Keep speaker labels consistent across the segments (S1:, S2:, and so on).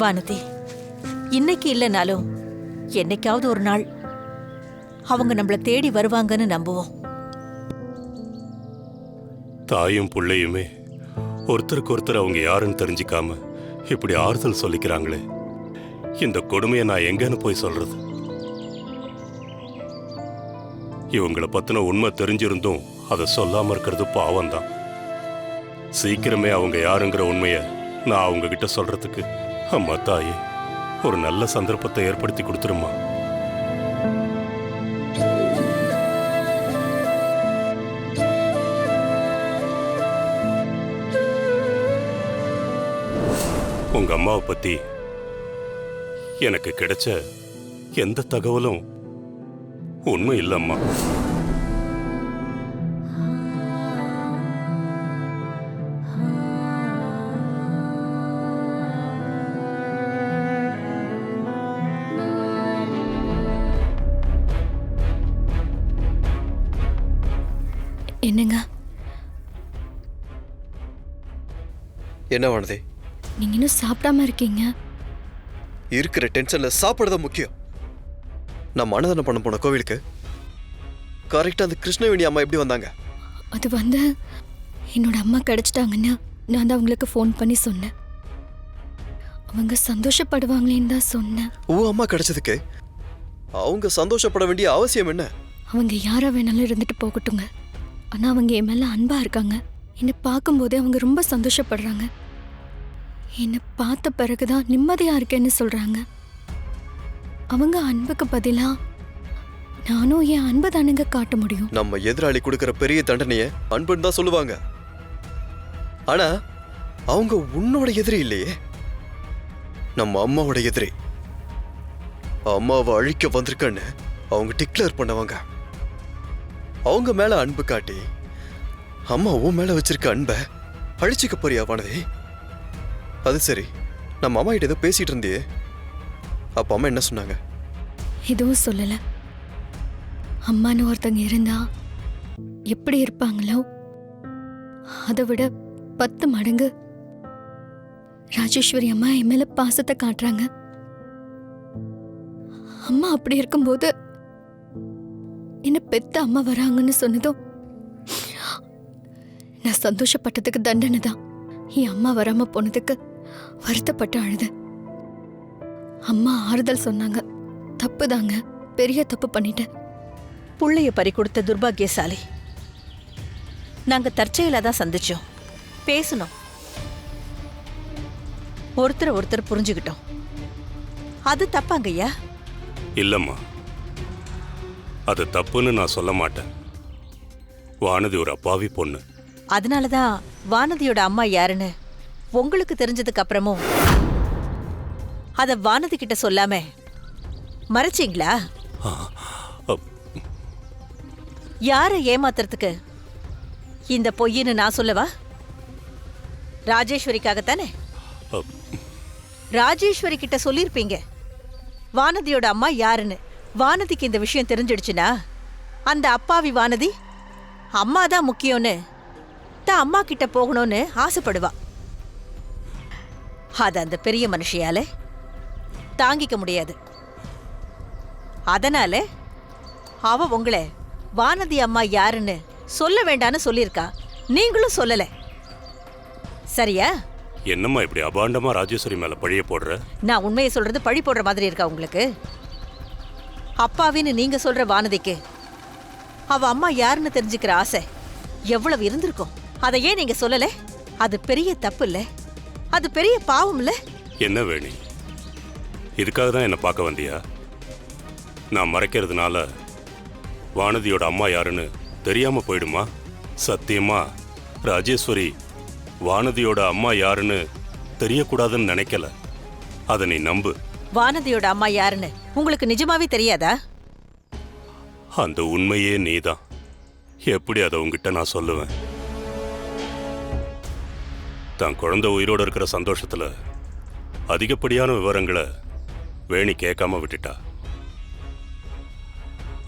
S1: வானதி, இன்னைக்கு இல்லைனாலும் என்னைக்காவது ஒரு நாள் அவங்க நம்மள தேடி வருவாங்கன்னு நம்புவோம்.
S2: தாயும் பிள்ளையுமே ஒருத்தருக்கு ஒருத்தர் அவங்க யாருன்னு தெரிஞ்சுக்காம இப்படி ஆறுதல் சொல்லிக்கிறாங்களே, இந்த கொடுமையை நான் எங்கன்னு போய் சொல்றது? இவங்களை பத்தின உண்மை தெரிஞ்சிருந்தும் அதை சொல்லாம இருக்கிறது பாவம்தான். சீக்கிரமே அவங்க யாருங்கிற உண்மையை நான் அவங்க கிட்ட சொல்றதுக்கு அம்மா தாயே ஒரு நல்ல சந்தர்ப்பத்தை ஏற்படுத்தி கொடுத்துருமா. உங்க அம்மாவை பத்தி எனக்கு கிடைச்ச எந்த தகவலும் உண்மை இல்லம்மா.
S3: என்னங்க?
S4: என்ன வானதி,
S3: நீங்க இன்னும் சாப்பிடாம இருக்கீங்க?
S4: இருக்கிற டென்ஷன்ல சாப்பிடுறது முக்கியம். நான் மனதனம் பண்ண போன கோவிலுக்கு கரெக்டா அந்த கிருஷ்ணவேணி அம்மா எப்படி வந்தாங்க?
S3: அது வந்து என்னோட அம்மா கிடைச்சிட்டாங்கன்னா நான் தான் அவங்களுக்கு ஃபோன் பண்ணி சொன்னேன். அவங்க சந்தோஷப்படுவாங்களேன்னு தான் சொன்னேன்.
S4: ஓ, அம்மா கிடைச்சதுக்கு அவங்க சந்தோஷப்பட வேண்டிய அவசியம் என்ன?
S3: அவங்க யாரா வேணாலும் இருந்துட்டு போகட்டுங்க. ஆனா அவங்க என் மேல அன்பா இருக்காங்க. என்னை பார்க்கும்போதே அவங்க ரொம்ப சந்தோஷப்படுறாங்க. என்னை பார்த்த பிறகுதான் நிம்மதியா இருக்கேன்னு சொல்றாங்க. அவங்க அன்புக்கு பதிலா நானும் என் அன்பு தானுங்க காட்ட முடியும்.
S4: நம்ம எதிராளி கொடுக்கிற பெரிய தண்டனைய அன்புன்னு தான் சொல்லுவாங்க. ஆனா அவங்க உன்னோட எதிரி இல்லையே, நம்ம அம்மாவோட எதிரி. அம்மாவை அழிக்க வந்திருக்கன்னு அவங்க டிக்ளேர் பண்ணவங்க. அவங்க மேல அன்பு காட்டி அம்மா உன் மேல வச்சிருக்க அன்பை அழிச்சுக்க போறியா வானதி? அது சரி, நம்ம அம்மா கிட்ட ஏதோ பேசிட்டு இருந்தியே, அப்ப அம்மா என்ன சொன்னாங்க?
S3: எதுவும் சொல்லல. அம்மான்னு ஒருத்தங்க இருந்தா எப்படி இருப்பாங்களோ அதை விட 10 மடங்கு ராஜேஸ்வரி அம்மா என் மேல பாசத்தை காட்டுறாங்க. அம்மா அப்படி இருக்கும்போது என்ன பெத்த அம்மா வராங்கன்னு சொன்னதும் நான் சந்தோஷப்பட்டதுக்கு தண்டனை தான். என் அம்மா வராம போனதுக்கு வருத்தப்பட்டு அழுத. அம்மா ஆறுதல் சொன்னாங்க. தப்பு தாங்க, பெரிய தப்பு பண்ணிட்டேன்.
S1: புள்ளைய பறி கொடுத்த துர்பாகியசாலி. நாங்க தற்செயலா தான் சந்திச்சோம், பேசணும், ஒருத்தர் புரிஞ்சுக்கிட்டோம். அது தப்பாங்கய்யா?
S2: இல்லம்மா, அது தப்புன்னு நான் சொல்ல மாட்டேன். வானதி ஒரு அப்பாவி பொண்ணு.
S1: அதனாலதான் வானதியோட அம்மா யாருன்னு உங்களுக்கு தெரிஞ்சதுக்கு அப்புறமும் அத வானதி கிட்ட சொல்லாம மறைச்சிங்களா? யார ஏமாத்துறதுக்கு இந்த பொய்ன்னு நான் சொல்லவா? ராஜேஸ்வரிக்காகத்தானே? ராஜேஸ்வரி கிட்ட சொல்லிருப்பீங்க வானதியோட அம்மா யாருன்னு. வானதிக்கு இந்த விஷயம் தெரிஞ்சிடுச்சுன்னா அந்த அப்பாவி வானதி அம்மாதான் முக்கியம்னு தான் அம்மா கிட்ட போகணும்னு ஆசைப்படுவா. அது அந்த பெரிய மனுஷியால தாங்கிக்க முடியாது. அதனால அவ உங்களை வானதி அம்மா யாருன்னு சொல்ல வேண்டான்னு சொல்லியிருக்கா. நீங்களும் சொல்லல, சரியா?
S2: என்னம்மா இப்படி அபாண்டமா ராஜேஸ்வரி மேல பழிய போடுற?
S1: நான் உண்மையை சொல்றது பழி போடுற மாதிரி இருக்கா உங்களுக்கு? அப்பாவின்னு நீங்க சொல்ற வானதிக்கு அவ அம்மா யாருன்னு தெரிஞ்சுக்கிற ஆசை எவ்வளவு இருந்திருக்கும். அதை ஏன் நீங்க சொல்லல? அது பெரிய தப்பு இல்ல? அது பெரிய பாவம் இல்ல?
S2: என்ன வேணி, இதுக்காக தான் என்ன பார்க்க வந்தியா? நான் மறைக்கிறதுனால வானதியோட அம்மா யாருன்னு தெரியாம போயிடுமா? சத்தியமா ராஜேஸ்வரி வானதியோட அம்மா யாருன்னு தெரியக்கூடாதுன்னு நினைக்கல. அதை நீ நம்பு.
S1: வானதியோட அம்மா யாருன்னு உங்களுக்கு நிஜமாவே தெரியாதா?
S2: அந்த உண்மையே நீதான். எப்படி அதை உங்ககிட்ட நான் சொல்லுவேன்? தான் குழந்தை உயிரோடு இருக்கிற சந்தோஷத்துல அதிகப்படியான விவரங்களை வேணி கேட்காம விட்டுட்டா.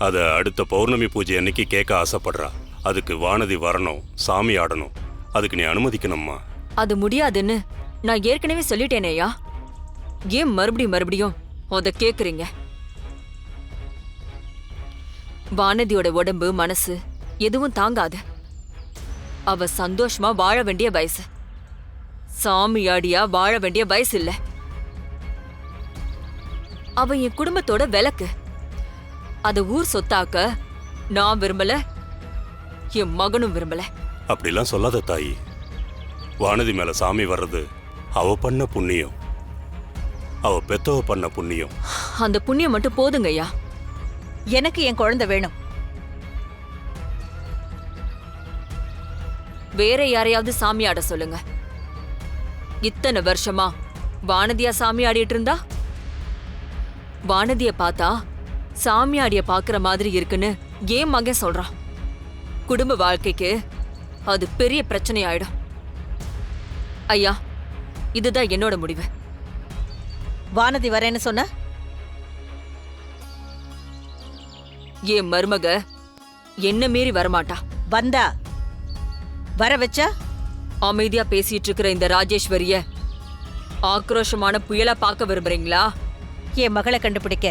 S2: அதை அடுத்த பௌர்ணமி பூஜை அன்னைக்கு கேட்க ஆசைப்படுறா. அதுக்கு வானதி வரணும், சாமி ஆடணும். அதுக்கு நீ அனுமதிக்கணும்மா.
S5: அது முடியாதுன்னு நான் ஏற்கனவே சொல்லிட்டேனேயா. ஏன் மறுபடியும் அத கேக்குறீங்க? வானதியோட உடம்பு மனசு எதுவும் தாங்காது. அவ சந்தோஷமா வாழ வேண்டிய வயசு, சாமியாடியா வாழ வேண்டிய வயசு இல்ல. அவ என் குடும்பத்தோட விளக்கு. அத ஊர் சொத்தாக்க நான் விரும்பல, என் மகனும் விரும்பல.
S2: அப்படிலாம் சொல்லாத தாயி. வானதி மேல சாமி வர்றது அவ பண்ண புண்ணியம், அவ பெத்தவ பண்ண புண்ணியம்.
S5: அந்த புண்ணியம் மட்டும் போதுங்க ஐயா.
S1: எனக்கு என் குழந்தை வேணும்.
S5: வேற யாரையாவது சாமி ஆட சொல்லுங்க. இத்தனை வருஷமா வானதியா சாமி ஆடிட்டு இருந்தா? வானதிய பார்த்தா சாமியாடிய பாக்குற மாதிரி இருக்குன்னு ஏன் மகன் சொல்றான். குடும்ப வாழ்க்கைக்கு அது பெரிய பிரச்சனை ஆயிடும். ஐயா, இதுதான் என்னோட முடிவு.
S1: வானதி வரேன்னு சொன்ன?
S5: என் மருமக என்ன மீறி வரமாட்டா.
S1: வந்தா வர வச்சா?
S5: அமைதியா பேசிட்டு இருக்கிற இந்த ராஜேஸ்வரிய ஆக்ரோஷமான புயலா பார்க்க விரும்புறீங்களா?
S1: என் மகளை கண்டுபிடிக்க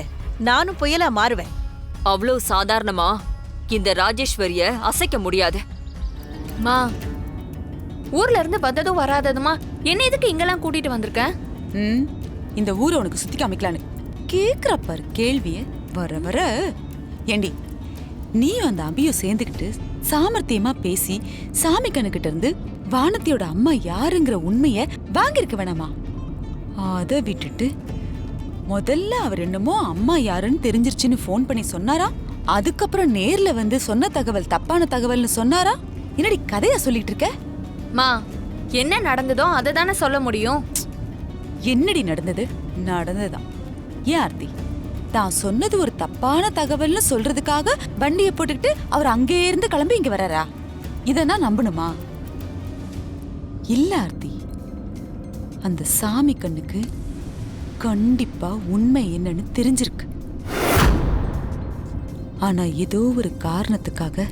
S1: நானும் புயலா மாறுவேன்.
S5: அவ்வளவு சாதாரணமா இந்த ராஜேஸ்வரிய அசைக்க முடியாது.
S6: மா, ஊர்ல இருந்து வந்ததும் வராததுமா என்ன எதுக்கு இங்கெல்லாம் கூட்டிட்டு வந்திருக்க?
S7: இந்த ஊரை உனக்கு சுத்தி காமிக்கலான்னு கேக்குறப்பாரு கேள்விய. வர வர ஏண்டி நீயும் அந்த அபியும் சேர்ந்துக்கிட்டு சாமர்த்தியமா பேசி சாமி கண்ணுகிட்ட இருந்து வானத்தியோட அம்மா யாருங்கிற உண்மைய வாங்கிருக்க வேணாமா? அத விட்டுட்டு முதல்ல அவர் என்னமோ அம்மா யாருன்னு தெரிஞ்சிருச்சுன்னு ஃபோன் பண்ணி சொன்னாரா, அதுக்கப்புறம் நேர்ல வந்து சொன்ன தகவல் தப்பான தகவல்னு சொன்னாரா? என்னடி கதையா சொல்லிட்டு இருக்க?
S6: மா, என்ன நடந்ததோ அதை தானே சொல்ல முடியும்.
S7: என்னடி நடந்தது? நடந்ததுதான். ஏன் ஆர்த்தி, தான் சொன்னது ஒரு தப்பான தகவல்னு சொல்றதுக்காக வண்டியை போட்டுக்கிட்டு அவர் அங்கே இருந்து கிளம்பி இங்க வர்றாரா? இத நான் நம்பணுமா? இல்ல ஆர்த்தி, அந்த சாமி கண்ணுக்கு கண்டிப்பா உண்மை என்னன்னு தெரிஞ்சிருக்கு. ஆனா ஏதோ ஒரு காரணத்துக்காக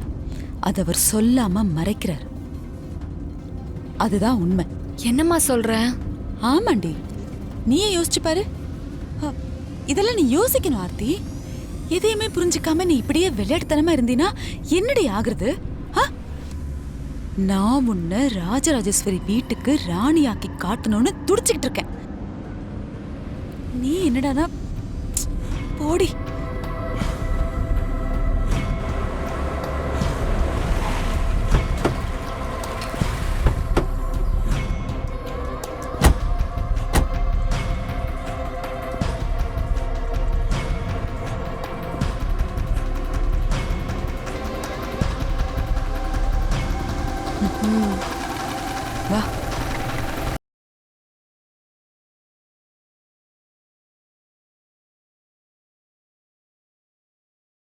S7: அதை அவர் சொல்லாம மறைக்கிறார். அதுதான் உண்மை.
S6: என்னம்மா சொல்ற?
S7: ஆமாண்டி, நீயே யோசிச்சு பாரு. இதெல்லாம் நீ யோசிக்கணும் ஆர்த்தி. எதையுமே புரிஞ்சுக்காம நீ இப்படியே விளையாட்டுத்தனமா இருந்தீனா என்னடி ஆகுறது? நான் உன்னை ராஜராஜேஸ்வரி வீட்டுக்கு ராணியாக்கி காட்டணும்னு துடிச்சுக்கிட்டு இருக்கேன். நீ என்னடானா போடி. வா.